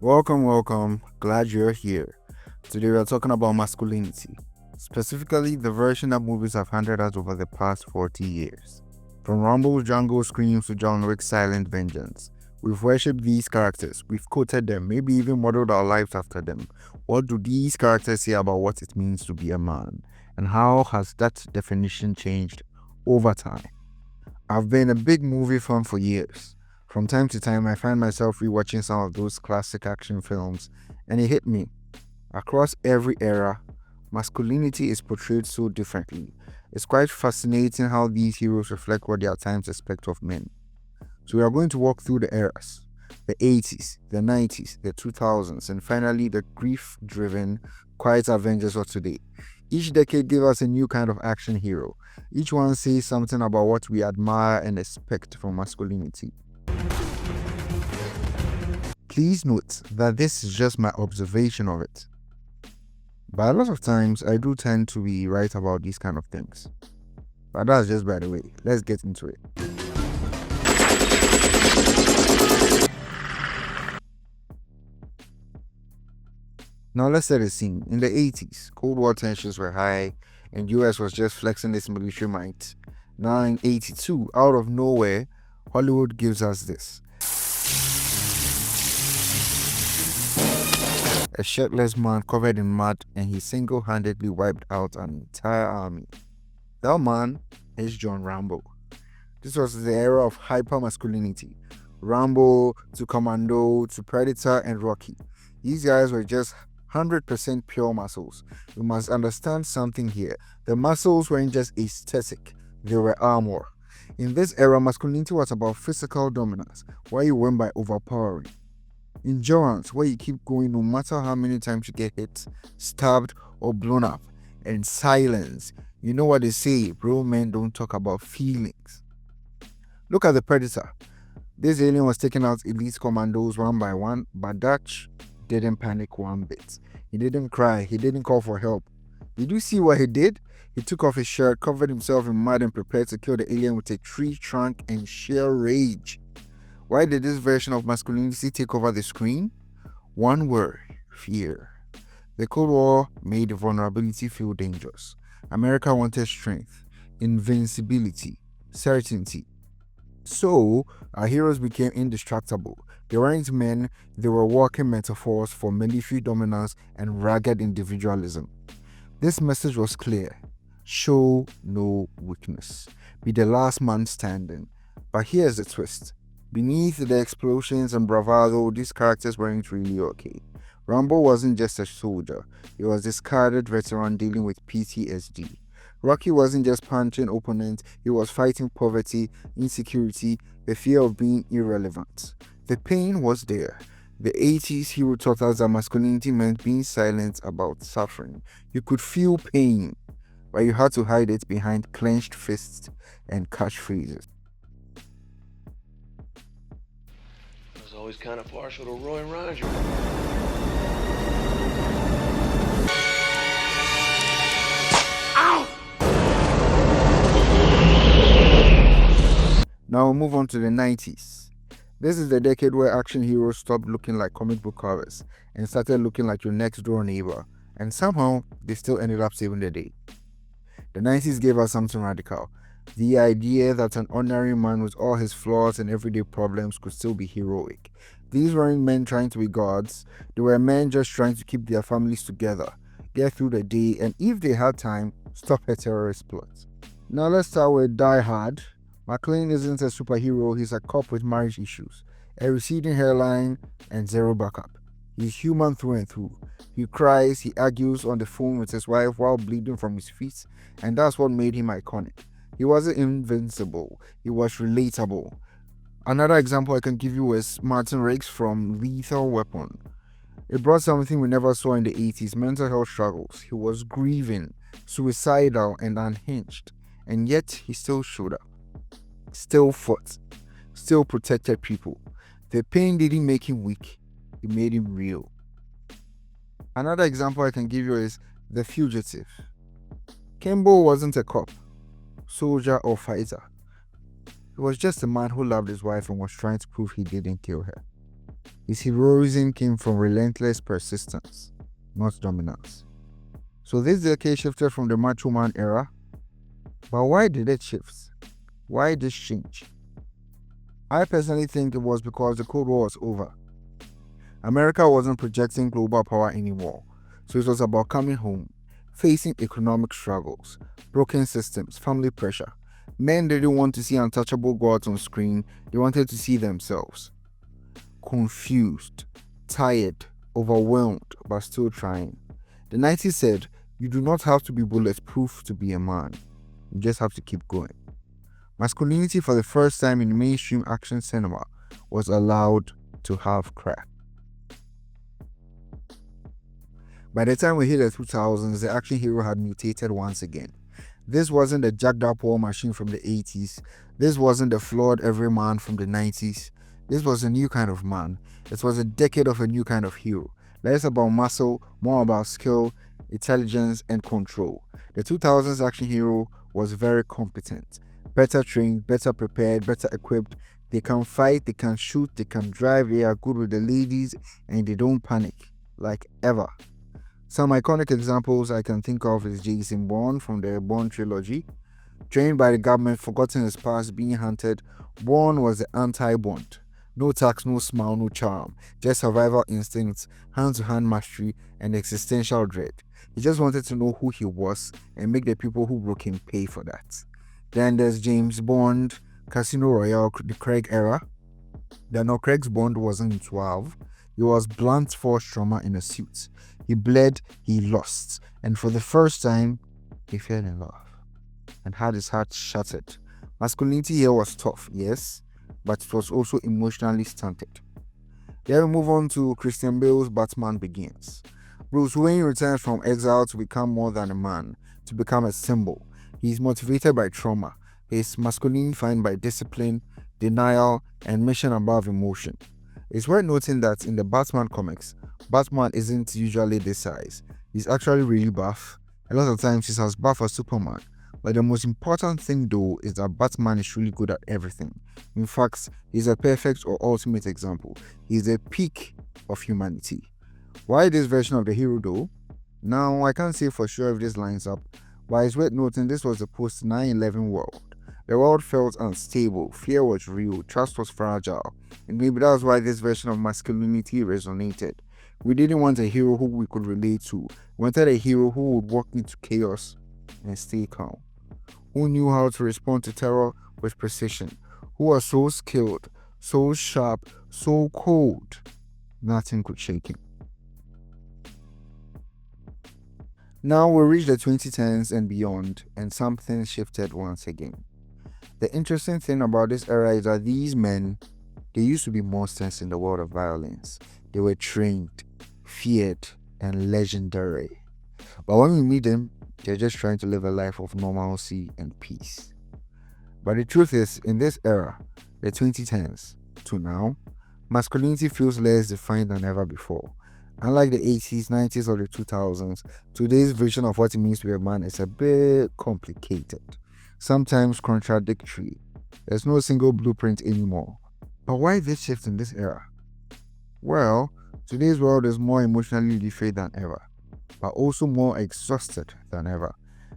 Welcome. Glad you're here. Today we are talking about masculinity, specifically the version that movies have handed us over the past 40 years. From Rambo's jungle screams to John Wick's silent vengeance, we've worshipped these characters, we've quoted them, maybe even modeled our lives after them. What do these characters say about what it means to be a man? And how has that definition changed over time? I've been a big movie fan for years. From time to time, I find myself rewatching some of those classic action films, and it hit me. Across every era, masculinity is portrayed so differently. It's quite fascinating how these heroes reflect what their times expect of men. So we are going to walk through the eras, the 80s, the 90s, the 2000s, and finally the grief-driven, quiet avengers of today. Each decade gave us a new kind of action hero. Each one says something about what we admire and expect from masculinity. Please note that this is just my observation of it. But a lot of times I do tend to be right about these kind of things. But that's just by the way. Let's get into it. Now let's set the scene. In the 80s, Cold War tensions were high and US was just flexing its military might. Now in 82, out of nowhere, Hollywood gives us this. A shirtless man covered in mud, and he single-handedly wiped out an entire army. That man is John Rambo. This was the era of hyper-masculinity. Rambo to Commando to Predator and Rocky. These guys were just 100% pure muscles. We must understand something here. The muscles weren't just aesthetic, they were armor. In this era, masculinity was about physical dominance, where you win by overpowering. Endurance, where you keep going no matter how many times you get hit, stabbed, or blown up. And silence. You know what they say, real men don't talk about feelings. Look at the Predator. This alien was taking out elite commandos one by one, but Dutch didn't panic one bit. He didn't cry, he didn't call for help. Did you see what he did? He took off his shirt, covered himself in mud, and prepared to kill the alien with a tree trunk and sheer rage. Why did this version of masculinity take over the screen? One word: fear. The Cold War made vulnerability feel dangerous. America wanted strength, invincibility, certainty. So, our heroes became indestructible. They weren't men, they were walking metaphors for military dominance and ragged individualism. This message was clear: show no weakness. Be the last man standing. But here's the twist. Beneath the explosions and bravado, these characters weren't really okay. Rambo wasn't just a soldier, he was a discarded veteran dealing with PTSD. Rocky wasn't just punching opponents, he was fighting poverty, insecurity, the fear of being irrelevant. The pain was there. The 80s hero taught us that masculinity meant being silent about suffering. You could feel pain, but you had to hide it behind clenched fists and catchphrases. I was always kind of partial to Roy and Roger. Now we'll move on to the 90s. This is the decade where action heroes stopped looking like comic book covers and started looking like your next door neighbor, and somehow they still ended up saving the day. The 90s gave us something radical. The idea that an ordinary man with all his flaws and everyday problems could still be heroic. These weren't men trying to be gods, they were men just trying to keep their families together, get through the day, and if they had time, stop a terrorist plot. Now let's start with Die Hard. McClane isn't a superhero, he's a cop with marriage issues, a receding hairline, and zero backup. He's human through and through. He cries, he argues on the phone with his wife while bleeding from his feet, and that's what made him iconic. He wasn't invincible, he was relatable. Another example I can give you is Martin Riggs from Lethal Weapon. It brought something we never saw in the 80s, mental health struggles. He was grieving, suicidal, and unhinged, and yet he still showed up. Still fought, still protected people. The pain didn't make him weak, it made him real. Another example I can give you is The Fugitive. Kimbo wasn't a cop, soldier, or fighter, He was just a man who loved his wife and was trying to prove he didn't kill her. His heroism came from relentless persistence, not dominance. So this decade shifted from the macho man era. But why did it shift? Why this change? I personally think it was because the Cold War was over. America wasn't projecting global power anymore, so it was about coming home, facing economic struggles, broken systems, family pressure. Men didn't want to see untouchable gods on screen, they wanted to see themselves. Confused, tired, overwhelmed, but still trying. The 90s said, you do not have to be bulletproof to be a man. You just have to keep going. Masculinity for the first time in mainstream action cinema was allowed to have crack. By the time we hit the 2000s, the action hero had mutated once again. This wasn't the jacked up war machine from the 80s. This wasn't the flawed everyman from the 90s. This was a new kind of man. It was a decade of a new kind of hero. Less about muscle, more about skill, intelligence, and control. The 2000s action hero was very competent, better trained, better prepared, better equipped. They can fight, they can shoot, they can drive, they are good with the ladies, and they don't panic, like ever. Some iconic examples I can think of is Jason Bourne from the Bourne trilogy. Trained by the government, forgotten his past, being hunted, Bourne was the anti-Bond. No tax, no smile, no charm, just survival instincts, hand-to-hand mastery, and existential dread. He just wanted to know who he was and make the people who broke him pay for that. Then there's James Bond, Casino Royale, the Craig era. Craig's Bond wasn't 12. He was blunt force trauma in a suit. He bled, he lost, and for the first time, he fell in love and had his heart shattered. Masculinity here was tough, yes, but it was also emotionally stunted. Then we move on to Christian Bale's Batman Begins. Bruce Wayne returns from exile to become more than a man, to become a symbol. He is motivated by trauma. His masculinity defined by discipline, denial, and mission above emotion. It's worth noting that in the Batman comics, Batman isn't usually this size. He's actually really buff. A lot of times he's as buff as Superman. But the most important thing though is that Batman is really good at everything. In fact, he's a perfect or ultimate example. He's a peak of humanity. Why this version of the hero though? Now, I can't say for sure if this lines up, but it's worth noting this was a post 9/11 world. The world felt unstable, fear was real, trust was fragile, and maybe that's why this version of masculinity resonated. We didn't want a hero who we could relate to. We wanted a hero who would walk into chaos and stay calm, who knew how to respond to terror with precision, who was so skilled, so sharp, so cold, nothing could shake him. Now we reach the 2010s and beyond, and something shifted once again. The interesting thing about this era is that these men, they used to be monsters in the world of violence. They were trained, feared, and legendary. But when we meet them, they're just trying to live a life of normalcy and peace. But the truth is, in this era, the 2010s to now, masculinity feels less defined than ever before. Unlike the 80s, 90s, or the 2000s, today's version of what it means to be a man is a bit complicated, sometimes contradictory. There's no single blueprint anymore. But why this shift in this era? Well, today's world is more emotionally literate than ever, but also more exhausted than ever.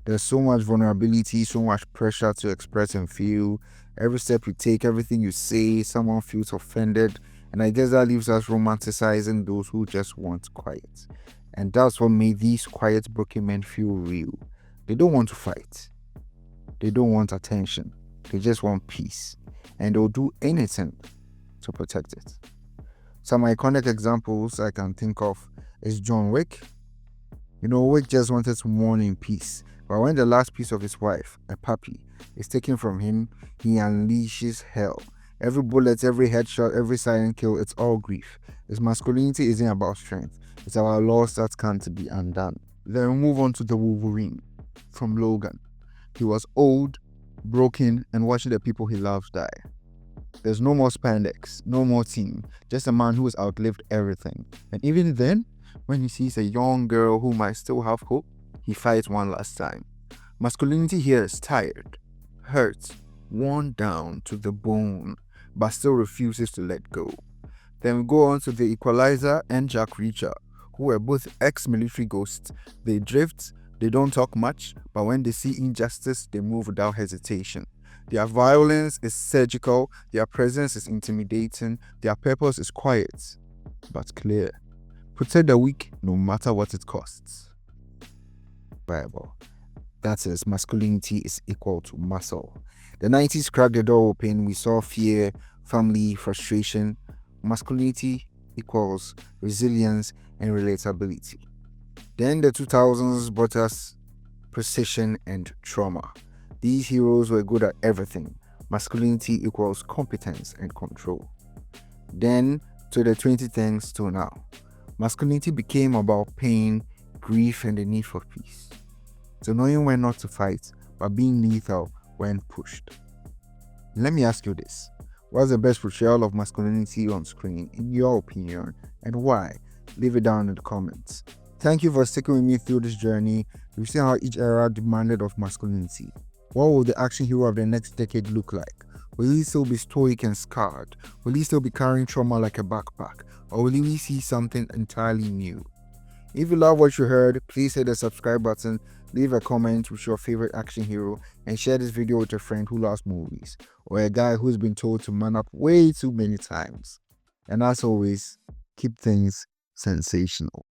There's so much vulnerability, so much pressure to express and feel. Every step you take, everything you say, someone feels offended. And I guess that leaves us romanticizing those who just want quiet. And that's what made these quiet, broken men feel real. They don't want to fight. They don't want attention. They just want peace. And they'll do anything to protect it. Some iconic examples I can think of is John Wick. Wick just wanted to mourn in peace. But when the last piece of his wife, a puppy, is taken from him, he unleashes hell. Every bullet, every headshot, every silent kill, it's all grief. His masculinity isn't about strength. It's about loss that can't be undone. Then we move on to the Wolverine from Logan. He was old, broken, and watching the people he loves die. There's no more spandex, no more team, just a man who has outlived everything. And even then, when he sees a young girl who might still have hope, he fights one last time. Masculinity here is tired, hurt, worn down to the bone, but still refuses to let go. Then we go on to the Equalizer and Jack Reacher, who were both ex-military ghosts. They drift, they don't talk much, but when they see injustice, they move without hesitation. Their violence is surgical, their presence is intimidating, their purpose is quiet, but clear. Protect the weak no matter what it costs. Bible. That is, masculinity is equal to muscle. The 90s cracked the door open. We saw fear, family, frustration. Masculinity equals resilience and relatability. Then the 2000s brought us precision and trauma. These heroes were good at everything. Masculinity equals competence and control. Then to the 2010s to now, masculinity became about pain, grief, and the need for peace. So knowing when not to fight, but being lethal when pushed. Let me ask you this. What's the best portrayal of masculinity on screen, in your opinion, and why? Leave it down in the comments. Thank you for sticking with me through this journey. We've seen how each era demanded of masculinity. What will the action hero of the next decade look like? Will he still be stoic and scarred? Will he still be carrying trauma like a backpack? Or will we see something entirely new? If you love what you heard, please hit the subscribe button, leave a comment with your favorite action hero, and share this video with a friend who loves movies, or a guy who's been told to man up way too many times. And as always, keep things sensational.